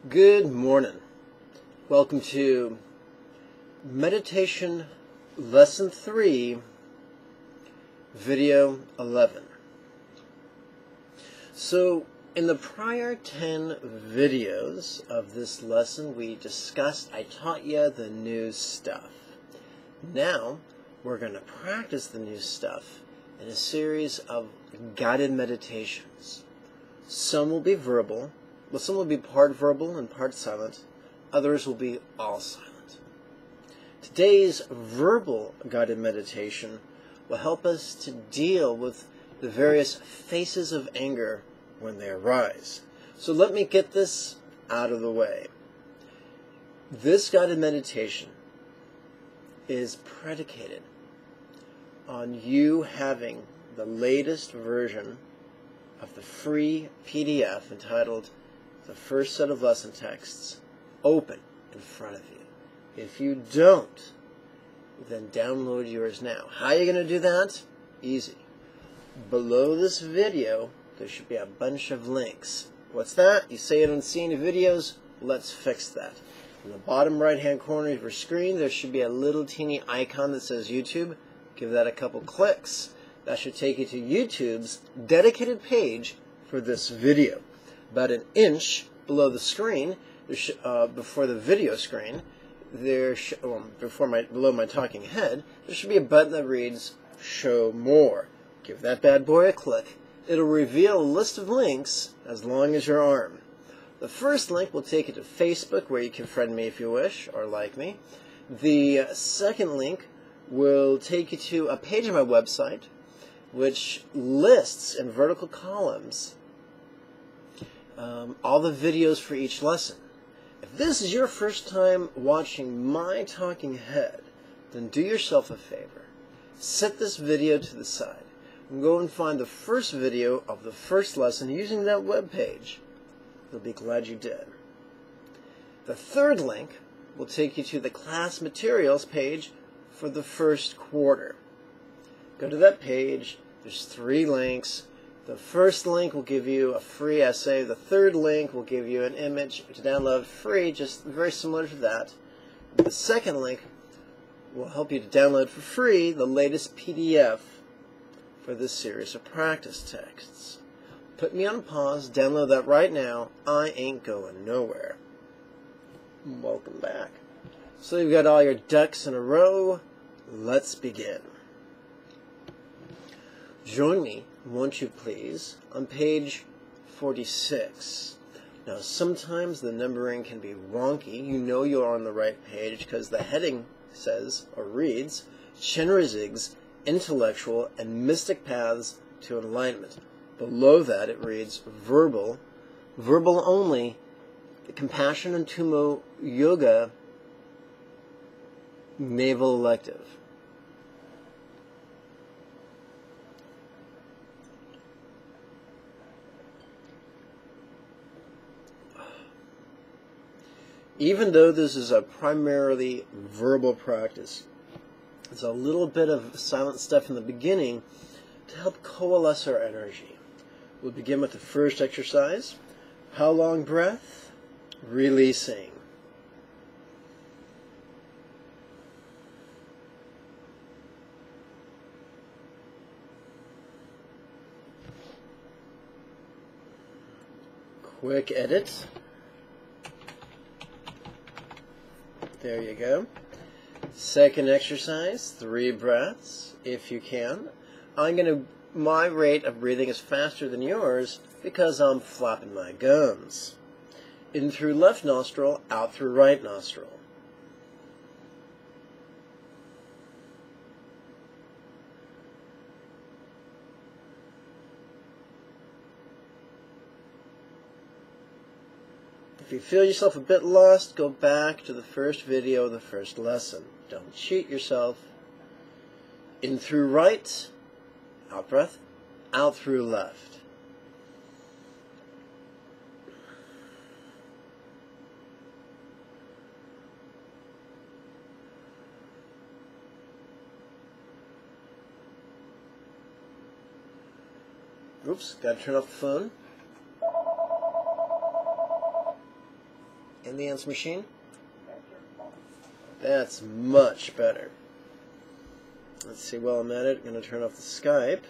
Good morning. Welcome to Meditation Lesson 3, Video 11. So, in the prior 10 videos of this lesson, I taught you the new stuff. Now, we're going to practice the new stuff in a series of guided meditations. Some will be verbal. Well, some will be part verbal and part silent. Others will be all silent. Today's verbal guided meditation will help us to deal with the various faces of anger when they arise. So let me get this out of the way. This guided meditation is predicated on you having the latest version of the free PDF entitled The First Set of Lesson Texts open in front of you. If you don't, then download yours now. How are you going to do that? Easy. Below this video, there should be a bunch of links. What's that? You say you don't see any videos? Let's fix that. In the bottom right-hand corner of your screen, there should be a little teeny icon that says YouTube. Give that a couple clicks. That should take you to YouTube's dedicated page for this video. About an inch below the screen, before the video screen, below my talking head, there should be a button that reads Show More. Give that bad boy a click. It'll reveal a list of links as long as your arm. The first link will take you to Facebook, where you can friend me if you wish, or like me. The second link will take you to a page on my website, which lists in vertical columns all the videos for each lesson. If this is your first time watching my talking head, then do yourself a favor. Set this video to the side and go and find the first video of the first lesson using that web page. You'll be glad you did. The third link will take you to the class materials page for the first quarter. Go to that page. There's 3 links. The first link will give you a free essay. The third link will give you an image to download free, just very similar to that. The second link will help you to download for free the latest PDF for this series of practice texts. Put me on pause, download that right now. I ain't going nowhere. Welcome back. So you've got all your ducks in a row. Let's begin. Join me, won't you please, on page 46. Now, sometimes the numbering can be wonky. You know you're on the right page because the heading says, or reads, Chenrezig's Intellectual and Mystic Paths to Enlightenment. Below that, it reads verbal only, the Compassion and Tumo Yoga Naval Elective. Even though this is a primarily verbal practice, there's a little bit of silent stuff in the beginning to help coalesce our energy. We'll begin with the first exercise. How long breath? Releasing. Quick edit. There you go. Second exercise, 3 breaths, if you can. My rate of breathing is faster than yours because I'm flapping my gums. In through left nostril, out through right nostril. If you feel yourself a bit lost, go back to the first video of the first lesson. Don't cheat yourself. In through right, out breath, out through left. Oops, gotta turn off the phone. And the answer machine? That's much better. Let's see, while I'm at it, I'm going to turn off the Skype.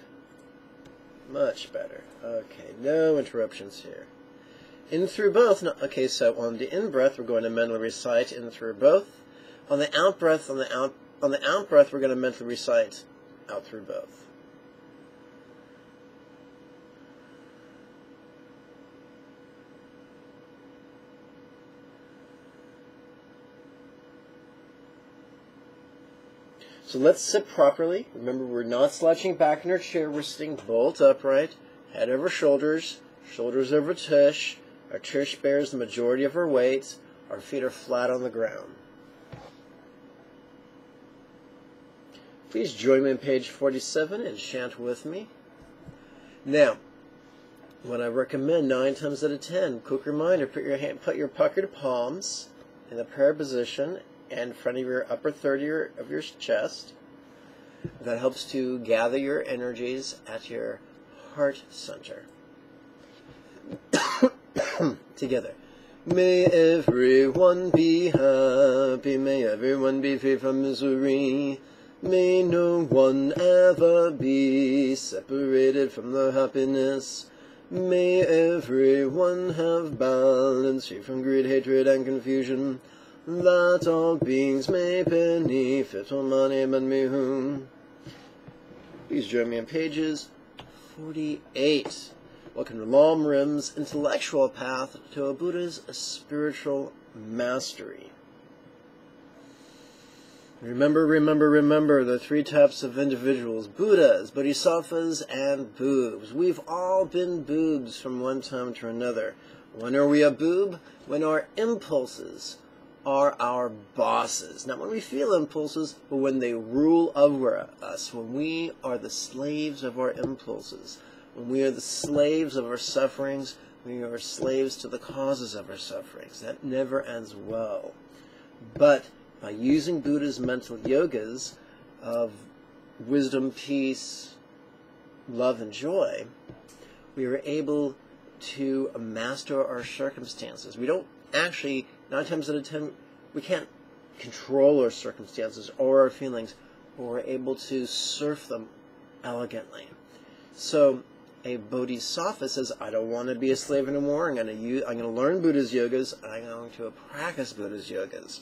Much better. Okay, no interruptions here. In through both. No, okay, so on the in-breath, we're going to mentally recite in through both. On the out-breath, on the out-breath, we're going to mentally recite out through both. So let's sit properly. Remember, we're not slouching back in our chair. We're sitting bolt upright, head over shoulders, shoulders over tush. Our tush bears the majority of our weight. Our feet are flat on the ground. Please join me on page 47 and chant with me. Now, what I recommend 9 times out of 10, quick reminder, put your puckered palms in the prayer position and in front of your upper third of your chest. That helps to gather your energies at your heart center. Together. May everyone be happy, may everyone be free from misery. May no one ever be separated from their happiness. May everyone have balance, free from greed, hatred, and confusion. That all beings may benefit from money and me whom. Please join me on pages 48. Welcome to Lama intellectual path to a Buddha's spiritual mastery. Remember, remember, remember the 3 types of individuals: Buddhas, Bodhisattvas, and boobs. We've all been boobs from one time to another. When are we a boob? When our impulses are our bosses. Not when we feel impulses, but when they rule over us. When we are the slaves of our impulses. When we are the slaves of our sufferings, we are slaves to the causes of our sufferings. That never ends well. But by using Buddha's mental yogas of wisdom, peace, love, and joy, we are able to master our circumstances. We don't actually, 9 times out of 10, we can't control our circumstances or our feelings, but we're able to surf them elegantly. So a bodhisattva says, I don't want to be a slave anymore. I'm going to learn Buddha's yogas, and I'm going to practice Buddha's yogas.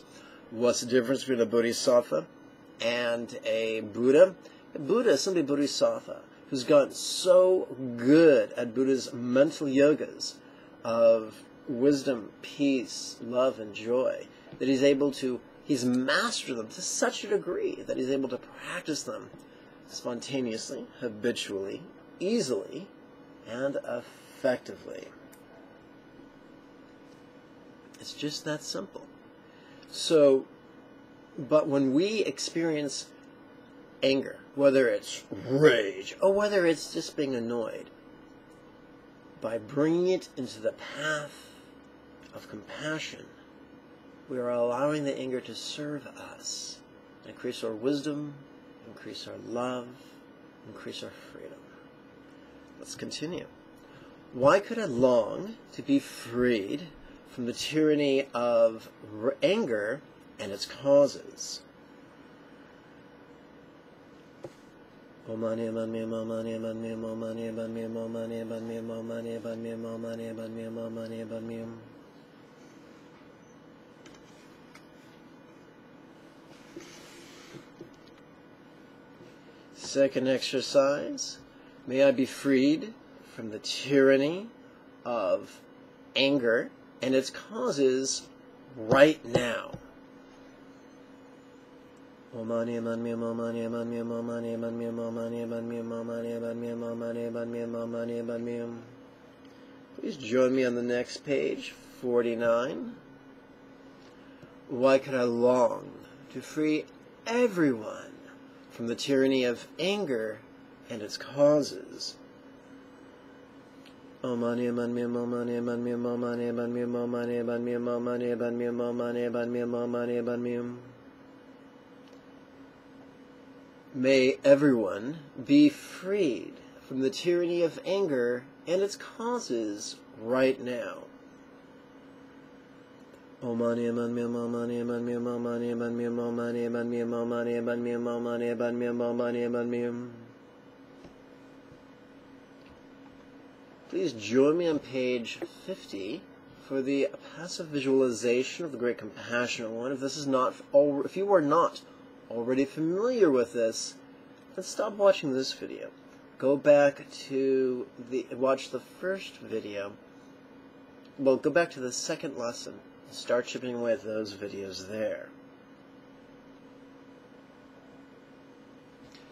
What's the difference between a bodhisattva and a Buddha? A Buddha is simply a bodhisattva who's gotten so good at Buddha's mental yogas of wisdom, peace, love, and joy that he's mastered them to such a degree that he's able to practice them spontaneously, habitually, easily, and effectively. It's just that simple. So, but when we experience anger, whether it's rage or whether it's just being annoyed, by bringing it into the path of compassion, we are allowing the anger to serve us, increase our wisdom, increase our love, increase our freedom. Let's continue. Why could I long to be freed from the tyranny of anger and its causes? Second exercise. May I be freed from the tyranny of anger and its causes right now. Please join me on the next page, 49. Why could I long to free everyone from the tyranny of anger and its causes? May everyone be freed from the tyranny of anger and its causes right now. Om mani padme hum, Om mani padme hum, Om mani padme hum, Om mani padme hum, Om mani padme hum, Om mani padme hum, Om mani padme hum. Please join me on page 50 for the passive visualization of the Great Compassionate One. If you are not already familiar with this, then stop watching this video. Go back to watch the first video. Well, go back to the second lesson. Start chipping away at those videos there.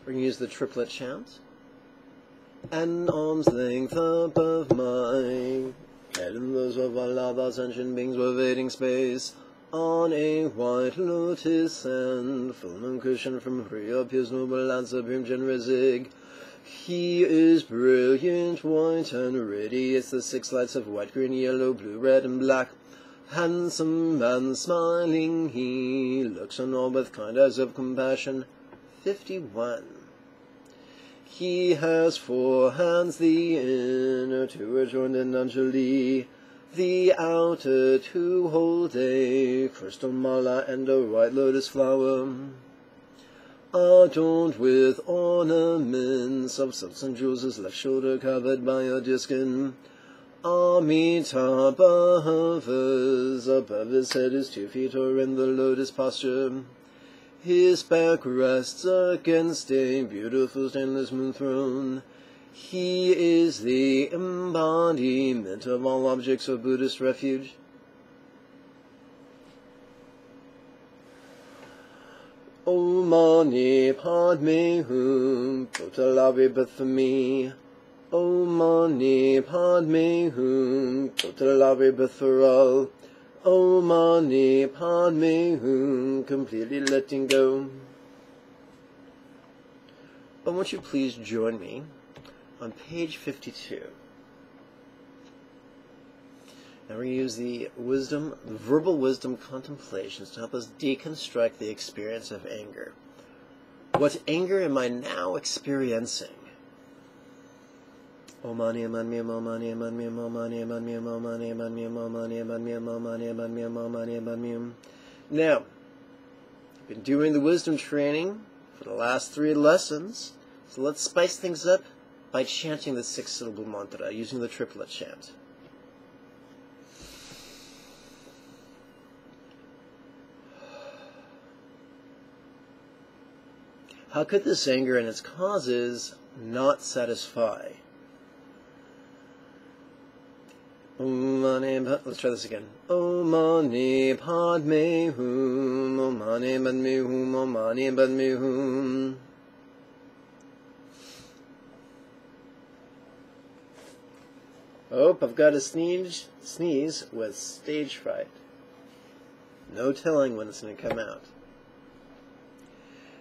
We're going to use the triplet chant. An arm's length above my head, and those of Allah, sentient beings were evading space. On a white lotus and full moon cushion from free appears noble and supreme Genrizig. He is brilliant, white and radiates the 6 lights of white, green, yellow, blue, red, and black. Handsome and smiling, he looks on all with kind eyes of compassion. 51. He has 4 hands, the inner 2 are joined in Anjali, the outer 2 hold a crystal mala and a white lotus flower, adorned with ornaments of silks and jewels, his left shoulder covered by a deerskin. Amitabha hovers above his head, his 2 feet are in the lotus posture. His back rests against a beautiful stainless moon throne. He is the embodiment of all objects of Buddhist refuge. Om mani padme hum, Potalavi Bathami. Om mani padme hum, Potalavi Batharal. Om mani padme hum, completely letting go. But won't you please join me on page 52. Now we're going to use the verbal wisdom contemplations to help us deconstruct the experience of anger. What anger am I now experiencing? Om mani padme hum, Om mani padme hum, Om mani padme hum, Om mani padme hum, Om mani padme hum, Om mani padme hum, Om mani padme hum. Now, I've been doing the wisdom training for the last 3 lessons, so let's spice things up by chanting the 6-syllable mantra, using the triplet chant. How could this anger and its causes not satisfy? Let's try this again. Om mani padme hum, Om mani padme hum, Om mani padme hum. Oh, I've got to sneeze with stage fright. No telling when it's going to come out.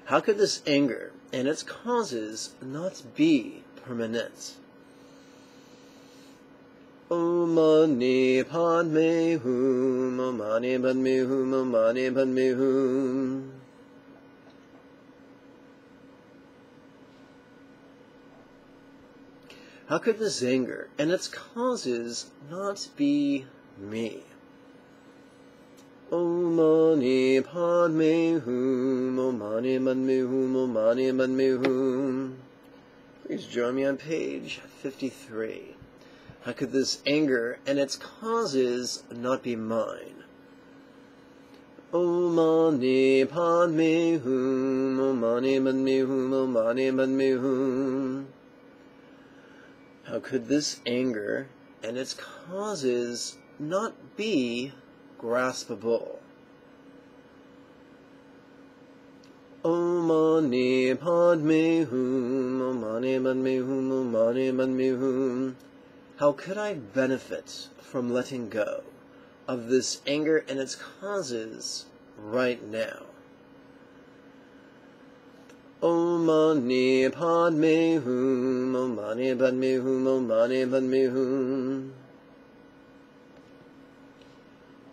How could this anger and its causes not be permanent? Om mani padme hum, Om mani padme hum, Om mani padme hum. How could this anger and its causes not be me? Om mani padme hum, Om mani padme hum, Om mani padme hum. Please join me on page 53. How could this anger and its causes not be mine? Om mani padme hum, Om mani padme hum, Om mani padme hum. How could this anger and its causes not be graspable? Om mani padme hum, Om mani padme hum, Om mani padme hum. How could I benefit from letting go of this anger and its causes right now? Om mani padme hum, Om mani padme hum, Om mani padme hum.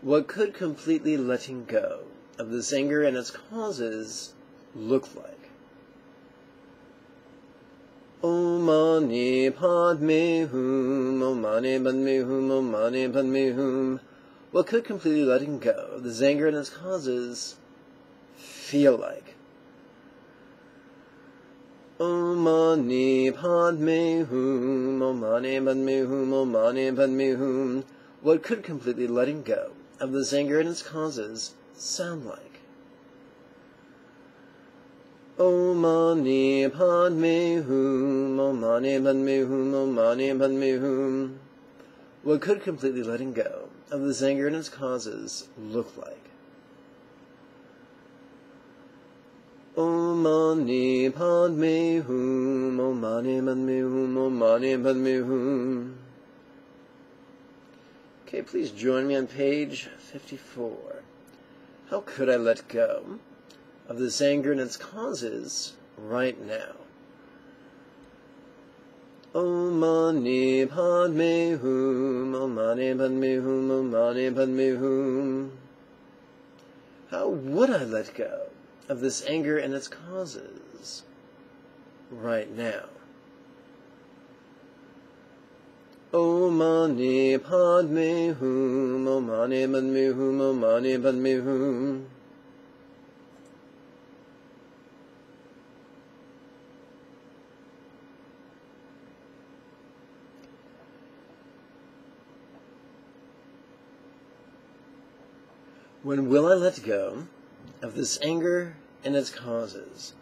What could completely letting go of this anger and its causes look like? Om mani padme hum, Om mani padme hum, Om mani padme hum. What could completely letting go of this anger and its causes feel like? Om Mani Padme Hum, Om Mani Padme Hum, Om Mani Padme Hum. What could completely letting go of this anger and its causes sound like? Om Mani Padme Hum, Om Mani Padme Hum, Om Mani Padme Hum. What could completely letting go of this anger and its causes look like? Om Mani Padme Hum, Om Mani Padme Hum, Om Mani Padme Hum. Okay, please join me on page 54. How could I let go of this anger and its causes right now? Om Mani Padme Hum, Om Mani Padme Hum, Om Mani Padme Hum. How would I let go of this anger and its causes right now? Om Mani Padme Hum, Om Mani Padme Hum, Om Mani Padme Hum. When will I let go of this anger and its causes?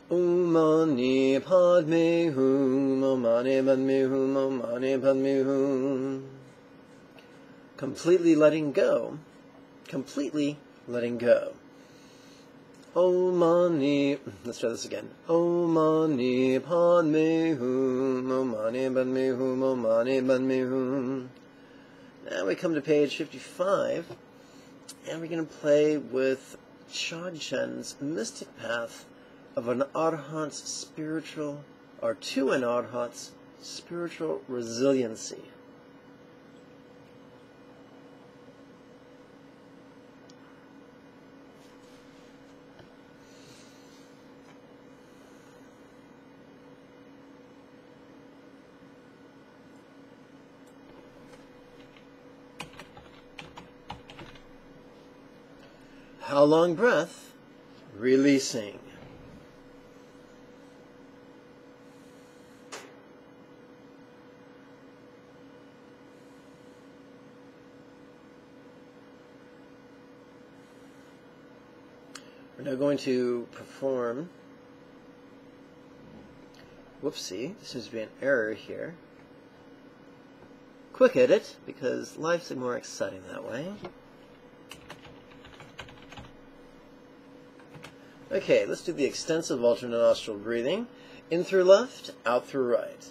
Om Mani Padme Hum, Om Mani Padme Hum, Om Mani Padme Hum. Completely letting go. Completely letting go. Om Mani, let's try this again. Om Mani Padme Hum, Om Mani Padme Hum, Om Mani Padme Hum. Now we come to page 55, and we're going to play with Chagchen's mystic path of an Arhat's spiritual, or to an Arhat's spiritual resiliency. How long breath? Releasing. We're now going to perform, whoopsie, there seems to be an error here. Quick edit, because life's more exciting that way. Okay, let's do the extensive alternate nostril breathing. In through left, out through right.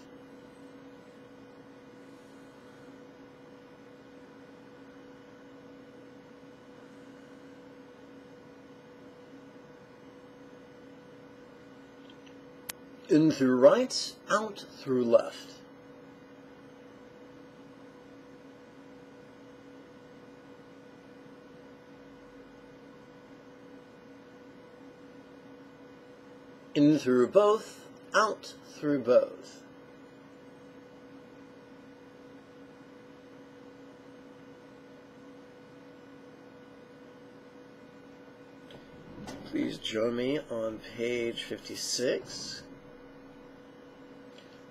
In through right, out through left. In through both, out through both. Please join me on page 56.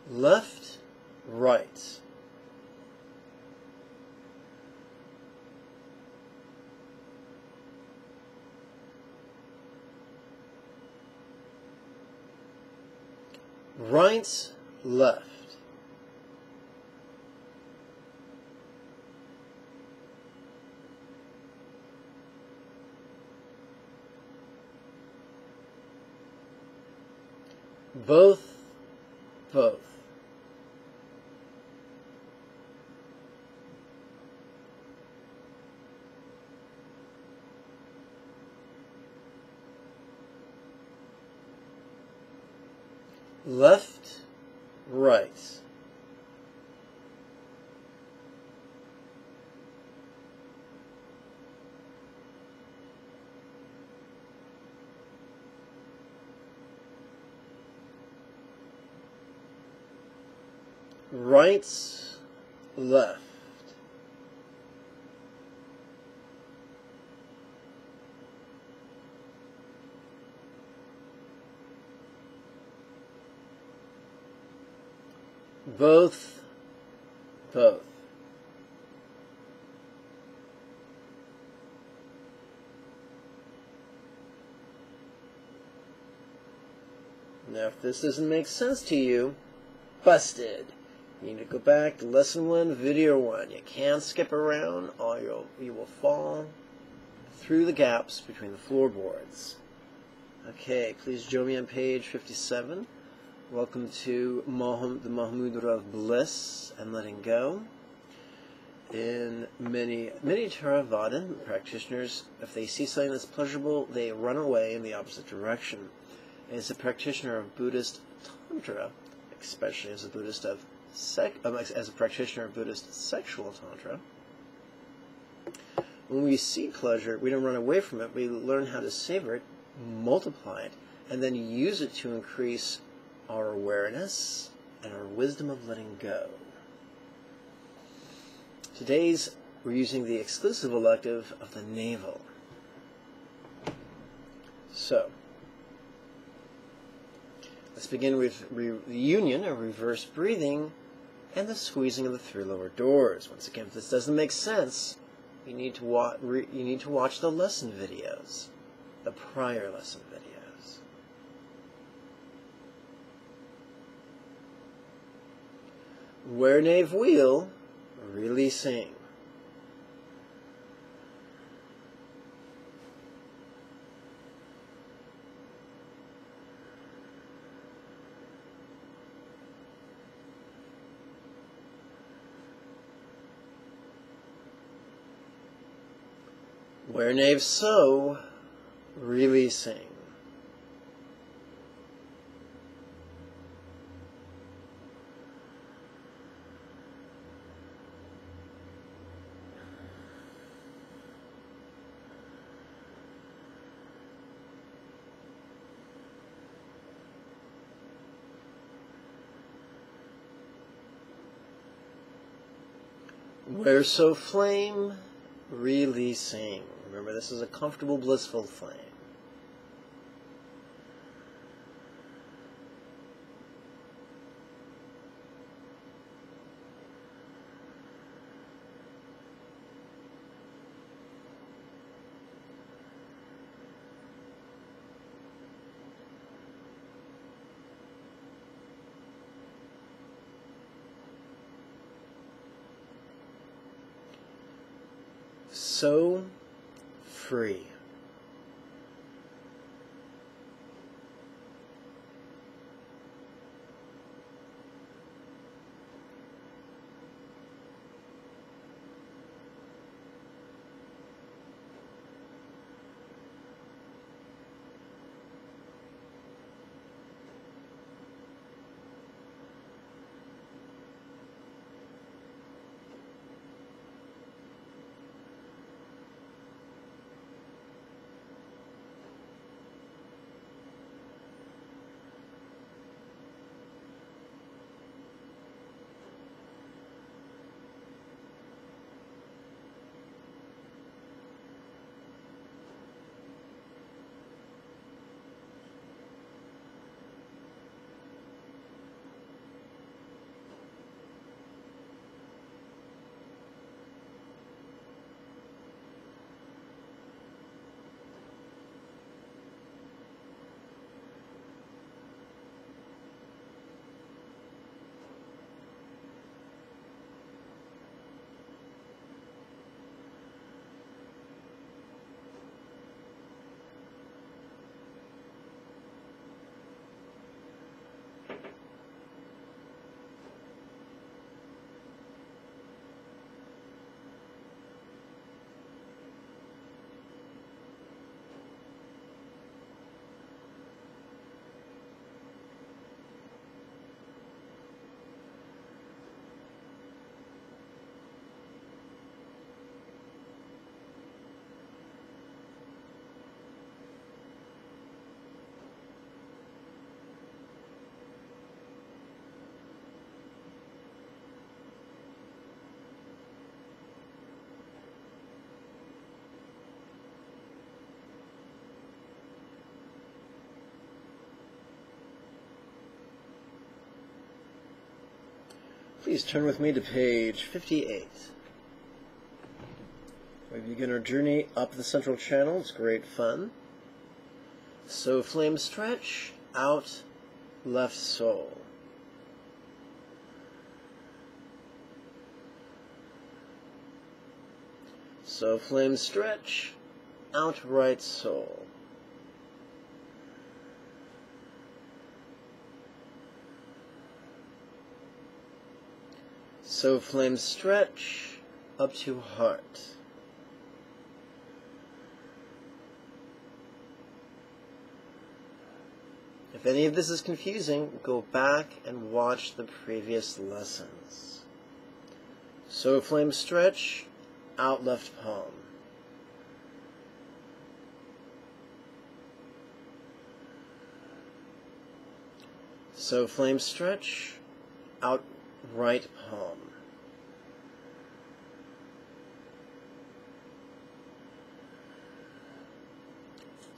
Left, right. Right, left. Both, both. Left, right. Right, left. Both. Both. Now, if this doesn't make sense to you, busted. You need to go back to lesson 1, video 1. You can't skip around, or you will fall through the gaps between the floorboards. Okay, please join me on page 57. Welcome to the Mahamudra of Bliss and Letting Go. In many Theravada practitioners, if they see something that's pleasurable, they run away in the opposite direction. As a practitioner of Buddhist Tantra, especially as a practitioner of Buddhist sexual Tantra, when we see pleasure, we don't run away from it. We learn how to savor it, multiply it, and then use it to increase our awareness and our wisdom of letting go. We're using the exclusive elective of the navel. So, let's begin with the union of reverse breathing and the squeezing of the 3 lower doors. Once again, if this doesn't make sense, you need to watch the lesson videos, the prior lesson videos. Where Nave Wheel, releasing. Where Nave So, releasing. Where So Flame, releasing. Remember, this is a comfortable, blissful flame. So free. Please turn with me to page 58. We begin our journey up the central channel. It's great fun. So flame stretch, out, left sole. So flame stretch, out, right sole. So flame stretch, up to heart. If any of this is confusing, go back and watch the previous lessons. So flame stretch, out left palm. So flame stretch, out right palm.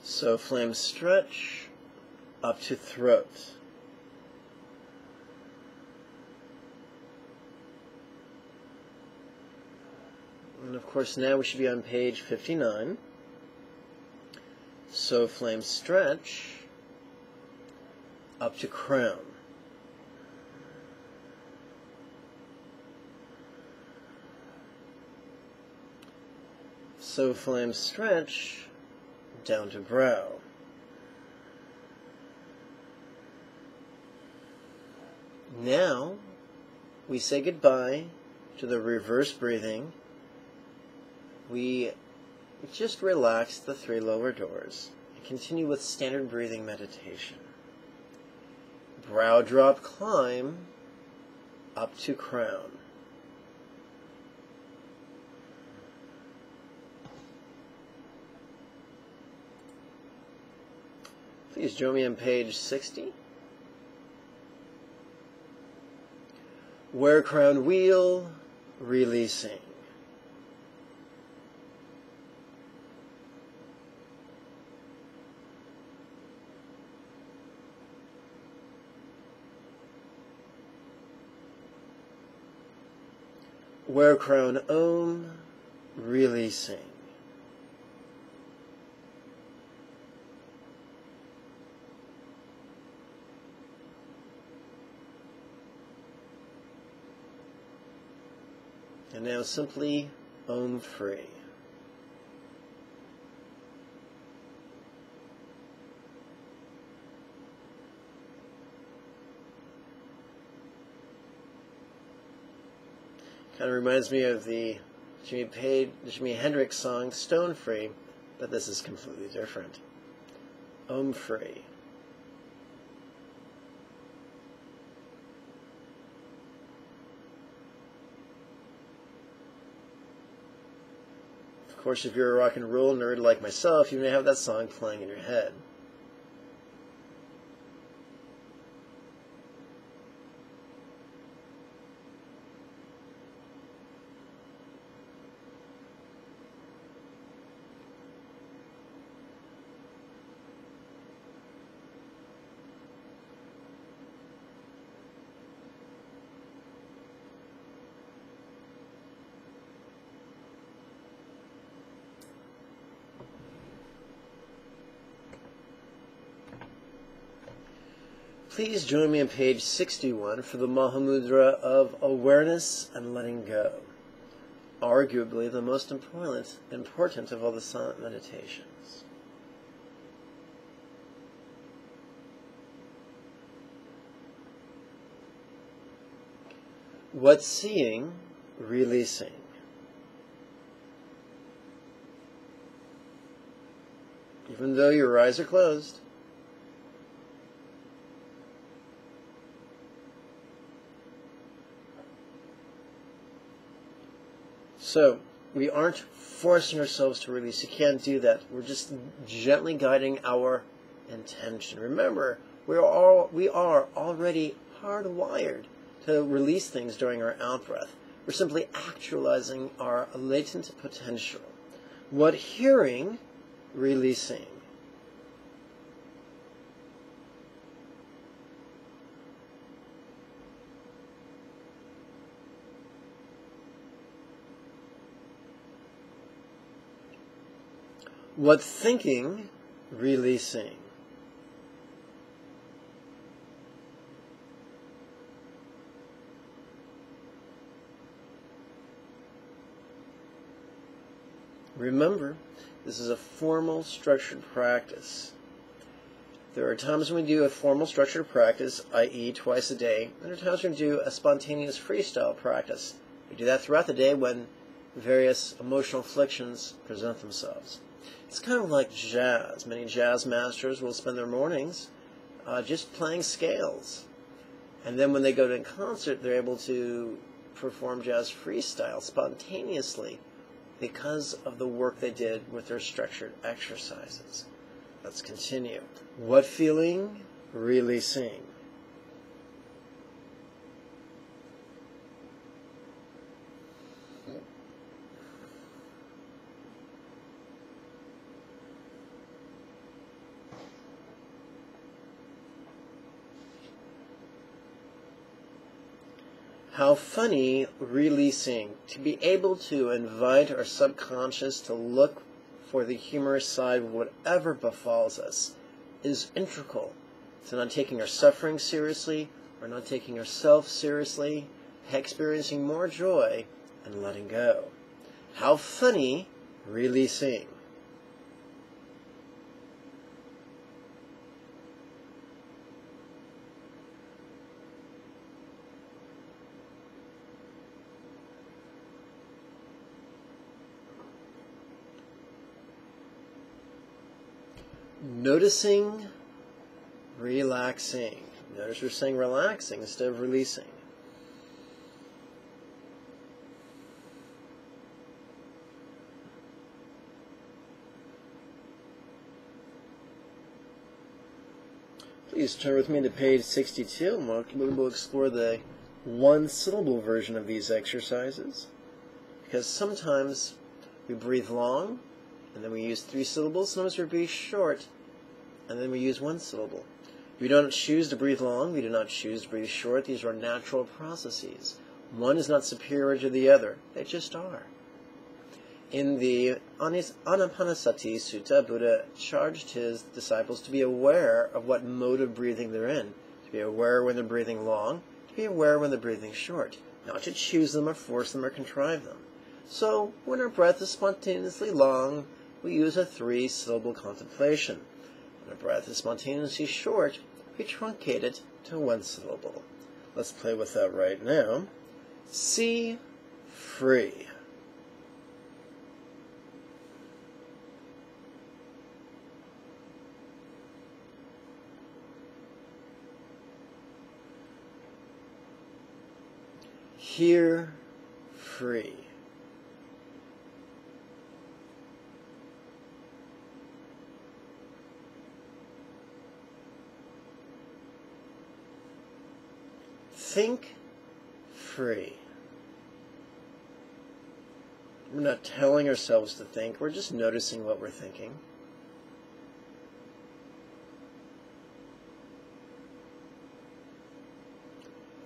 So flame stretch, up to throat. And of course now we should be on page 59. So flame stretch, up to crown. So flame stretch, down to brow. Now, we say goodbye to the reverse breathing. We just relax the 3 lower doors and continue with standard breathing meditation. Brow drop climb up to crown. Please join me on page 60. Where crown wheel, releasing. Where crown om, releasing. And now simply om free. Kind of reminds me of the Jimi Hendrix song Stone Free, but this is completely different. Om free. Of course, if you're a rock and roll nerd like myself, you may have that song playing in your head. Please join me on page 61 for the Mahamudra of awareness and letting go. Arguably the most important of all the silent meditations. What's seeing, releasing. Even though your eyes are closed, so, we aren't forcing ourselves to release. You can't do that. We're just gently guiding our intention. Remember, we are already hardwired to release things during our out-breath. We're simply actualizing our latent potential. What hearing, releasing. What thinking really seeing? Remember, this is a formal, structured practice. There are times when we do a formal, structured practice, i.e. twice a day, and there are times when we do a spontaneous freestyle practice. We do that throughout the day when various emotional afflictions present themselves. It's kind of like jazz. Many jazz masters will spend their mornings just playing scales. And then when they go to a concert, they're able to perform jazz freestyle spontaneously because of the work they did with their structured exercises. Let's continue. What feeling really seeing? How funny releasing. To be able to invite our subconscious to look for the humorous side of whatever befalls us is integral to not taking our suffering seriously or not taking ourselves seriously, experiencing more joy and letting go. How funny releasing. Noticing, relaxing. Notice we're saying relaxing instead of releasing. Please turn with me to page 62 and we'll explore the one-syllable version of these exercises. Because sometimes we breathe long, and then we use 3 syllables. Sometimes we breathe short, and then we use 1 syllable. We don't choose to breathe long. We do not choose to breathe short. These are natural processes. One is not superior to the other. They just are. In the Anapanasati Sutta, Buddha charged his disciples to be aware of what mode of breathing they're in. To be aware when they're breathing long. To be aware when they're breathing short. Not to choose them or force them or contrive them. So, when our breath is spontaneously long, we use a 3-syllable contemplation. When our breath is spontaneously short, we truncate it to 1 syllable. Let's play with that right now. See free. Hear free. Think free. We're not telling ourselves to think, we're just noticing what we're thinking.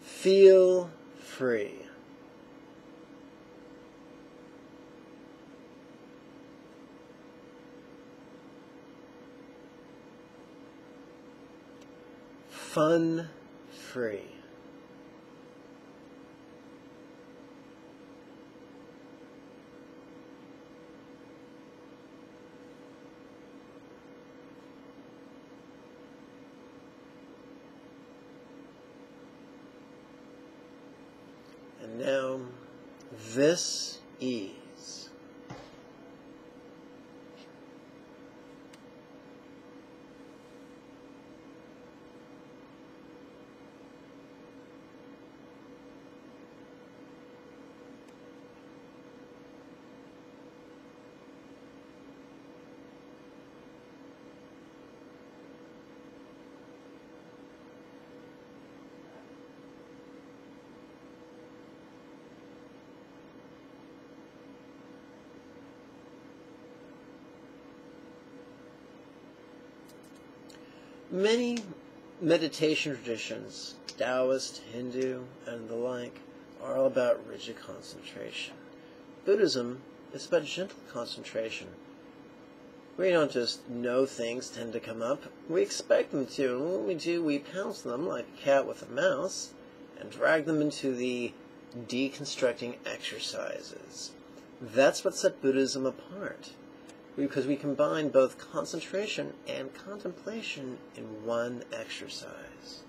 Feel free. Fun free. And now, this ease. Many meditation traditions, Taoist, Hindu, and the like, are all about rigid concentration. Buddhism is about gentle concentration. We don't just know things tend to come up. We expect them to, and when we do, we pounce them like a cat with a mouse and drag them into the deconstructing exercises. That's what set Buddhism apart, because we combine both concentration and contemplation in one exercise.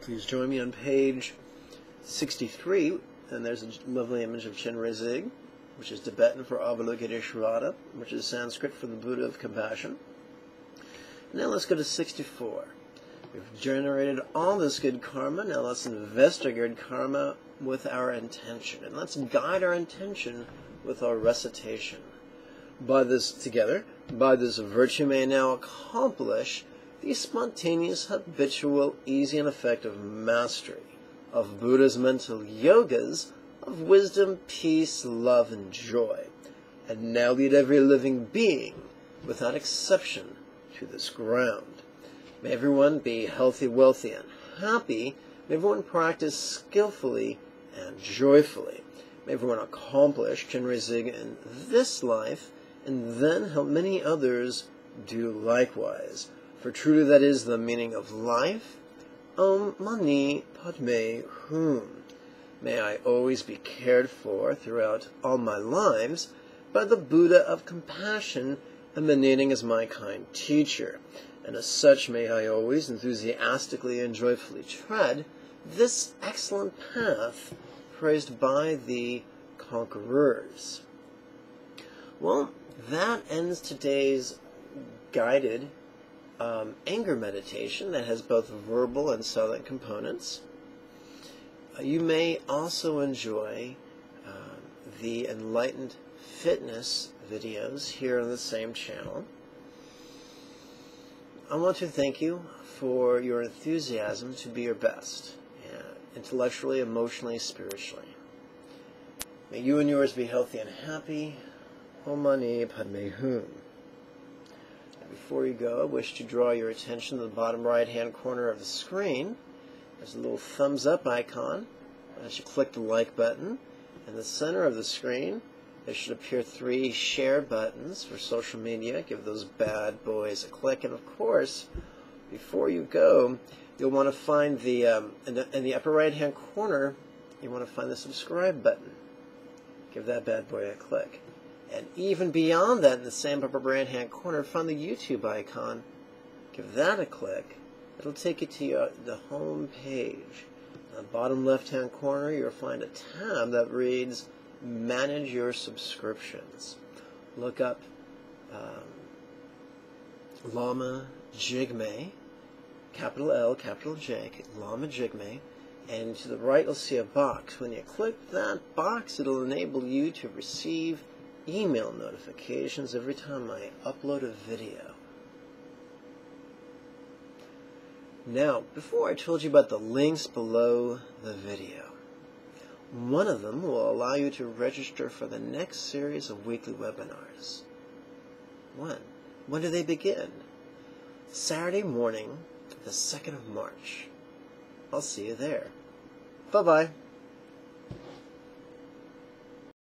Please join me on page 63, and there's a lovely image of Chenrezig, which is Tibetan for Avalokiteshvara, which is Sanskrit for the Buddha of compassion. Now let's go to 64. We've generated all this good karma. Now let's investigate karma with our intention, and let's guide our intention with our recitation. By this virtue may now accomplish the spontaneous, habitual, easy, and effective mastery of Buddha's mental yogas of wisdom, peace, love, and joy, and now lead every living being, without exception, to this ground. May everyone be healthy, wealthy, and happy. May everyone practice skillfully and joyfully. May everyone accomplish Chenrezig in this life, and then help many others do likewise. For truly that is the meaning of life. Om Mani Padme Hum. May I always be cared for throughout all my lives by the Buddha of compassion, emanating as my kind teacher. And as such may I always enthusiastically and joyfully tread this excellent path praised by the conquerors. Well, that ends today's guided anger meditation that has both verbal and silent components. You may also enjoy the enlightened fitness videos here on the same channel. I want to thank you for your enthusiasm to be your best, intellectually, emotionally, spiritually. May you and yours be healthy and happy. Om Mani Padme Hum. Before you go, I wish to draw your attention to the bottom right-hand corner of the screen. There's a little thumbs up icon. As you click the like button. In the center of the screen, there should appear 3 share buttons for social media. Give those bad boys a click. And of course, before you go, you'll want to find the, in the upper right-hand corner, you want to find the subscribe button. Give that bad boy a click. And even beyond that, in the same upper right-hand corner, find the YouTube icon. Give that a click. It'll take you to the home page. In the bottom left-hand corner, you'll find a tab that reads Manage Your Subscriptions. Look up Lama Jigme, capital L, capital J, Lama Jigme. And to the right, you'll see a box. When you click that box, it'll enable you to receive email notifications every time I upload a video. Now, before I told you about the links below the video, one of them will allow you to register for the next series of weekly webinars. When do they begin? Saturday morning, the 2nd of March. I'll see you there. Bye-bye.